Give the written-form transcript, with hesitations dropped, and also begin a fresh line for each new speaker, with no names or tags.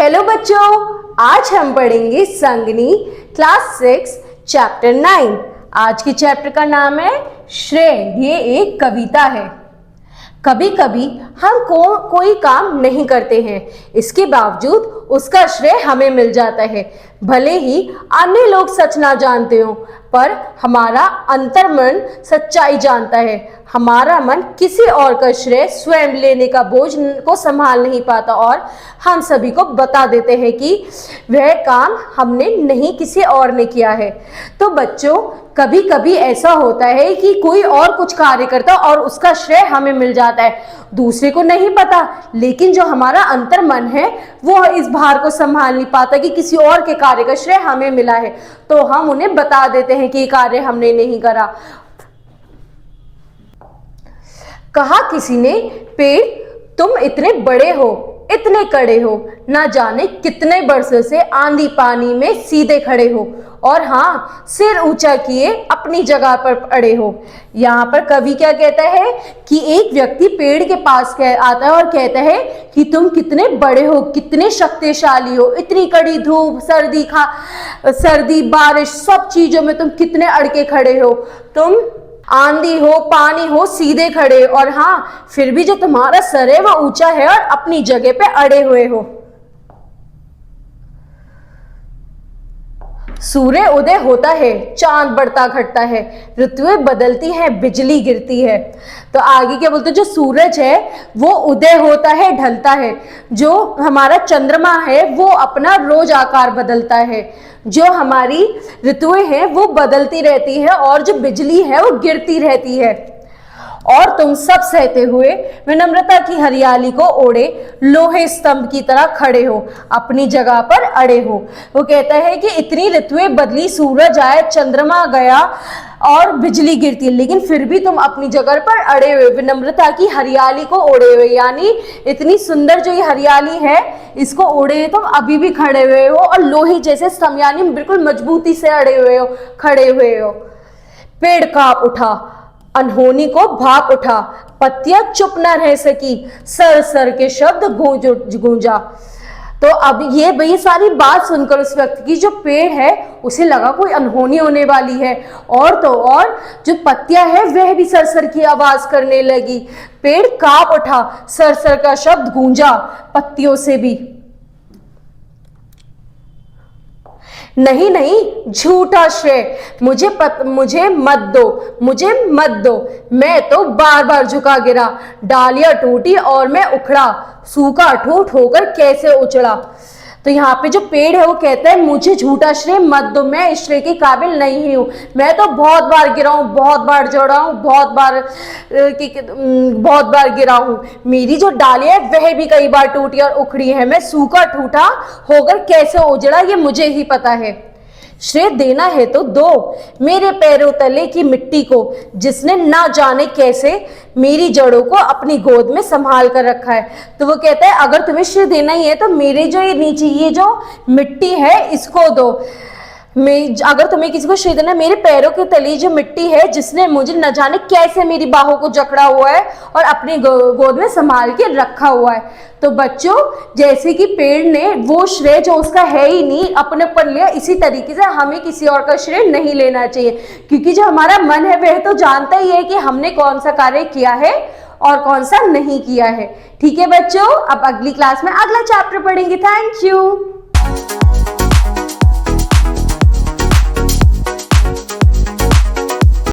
Hello बच्चों, आज हम पढ़ेंगे संगनी क्लास 6 चैप्टर 9। आज के चैप्टर का नाम है श्रेय। ये एक कविता है। कभी कभी हम कोई काम नहीं करते हैं, इसके बावजूद उसका श्रेय हमें मिल जाता है। भले ही अन्य लोग सच ना जानते हो, पर हमारा अंतर्मन सच्चाई जानता है। हमारा मन किसी और का श्रेय स्वयं लेने का बोझ को संभाल नहीं पाता और हम सभी को बता देते हैं कि वह काम हमने नहीं, किसी और ने किया है। तो बच्चों, कभी कभी ऐसा होता है कि कोई और कुछ कार्य करता और उसका श्रेय हमें मिल जाता है, दूसरे को नहीं पता, लेकिन जो हमारा अंतर्मन है वो इस भार को संभाल नहीं पाता कि किसी और के कार्य का श्रेय हमें मिला है, तो हम उन्हें बता देते हैं कि ये कार्य हमने नहीं करा। कहा किसी ने, पेड़ तुम इतने बड़े हो, इतने कड़े हो, ना जाने कितने बरसों से आंधी पानी में सीधे खड़े हो, और हाँ, सिर ऊंचा किए अपनी जगह पर अड़े हो। यहाँ पर कवि क्या कहता है कि एक व्यक्ति पेड़ के पास आता है और कहता है कि तुम कितने बड़े हो, कितने शक्तिशाली हो, इतनी कड़ी धूप, सर्दी बारिश, सब चीजों में तुम कितने अड़के खड़े हो, तुम आंधी हो, पानी हो, सीधे खड़े, और हाँ, फिर भी जो तुम्हारा सर है वो ऊंचा है और अपनी जगह पे अड़े हुए हो। सूर्य उदय होता है, चांद बढ़ता घटता है, ऋतुएं बदलती हैं, बिजली गिरती है। तो आगे क्या बोलते हैं, जो सूरज है वो उदय होता है, ढलता है, जो हमारा चंद्रमा है वो अपना रोज आकार बदलता है, जो हमारी ऋतुएं हैं वो बदलती रहती है, और जो बिजली है वो गिरती रहती है। और तुम सब सहते हुए विनम्रता की हरियाली को ओढ़े लोहे स्तंभ की तरह खड़े हो, अपनी जगह पर अड़े हो। वो कहता है कि इतनी ऋतुएं बदली, सूरज आए, चंद्रमा गया और बिजली गिरती, लेकिन फिर भी तुम अपनी जगह पर अड़े हुए, विनम्रता की हरियाली को ओढ़े हुए, यानी इतनी सुंदर जो ये हरियाली है इसको ओढ़े तुम अभी भी खड़े हुए हो, और लोहे जैसे स्तंभ यानी बिल्कुल मजबूती से अड़े हुए हो, खड़े हुए हो। पेड़ कांप उठा, अनहोनी को भाप उठा, पत्तियां चुप न रह सकी, सर सर के शब्द गूंजा। तो अब ये सारी बात सुनकर उस व्यक्ति की, जो पेड़ है उसे लगा कोई अनहोनी होने वाली है, और तो और जो पत्तियां है वह भी सरसर की आवाज करने लगी। पेड़ कांप उठा, सरसर का शब्द गूंजा पत्तियों से भी। नहीं नहीं, झूठा श्रेय मुझे मत दो, मैं तो बार बार झुका गिरा, डालियां टूटी और मैं उखड़ा, सूखा ठूठ होकर कैसे उचड़ा। तो यहाँ पे जो पेड़ है वो कहता है मुझे झूठा श्रेय मत दो, मैं इस श्रेय के काबिल नहीं हूँ, मैं तो बहुत बार गिरा हूँ, बहुत बार जोड़ा हूँ, बहुत बार गिरा हूँ, मेरी जो डालियां है वह भी कई बार टूटी और उखड़ी है, मैं सूखा ठूठा होकर कैसे उजड़ा ये मुझे ही पता है। श्रेय देना है तो दो मेरे पैरों तले की मिट्टी को, जिसने ना जाने कैसे मेरी जड़ों को अपनी गोद में संभाल कर रखा है। तो वो कहता है अगर तुम्हें श्रेय देना ही है तो मेरे जो ये नीचे ये जो मिट्टी है इसको दो। अगर तुम्हें किसी को श्रेय देना, मेरे पैरों के तले जो मिट्टी है जिसने मुझे न जाने कैसे मेरी बाहों को जकड़ा हुआ है और अपनी गोद में संभाल के रखा हुआ है। तो बच्चों, जैसे कि पेड़ ने वो श्रेय जो उसका है ही नहीं अपने पर लिया, इसी तरीके से हमें किसी और का श्रेय नहीं लेना चाहिए, क्योंकि जो हमारा मन है वह तो जानता ही है कि हमने कौन सा कार्य किया है और कौन सा नहीं किया है। ठीक है बच्चों, अब अगली क्लास में अगला चैप्टर पढ़ेंगे। Thank you.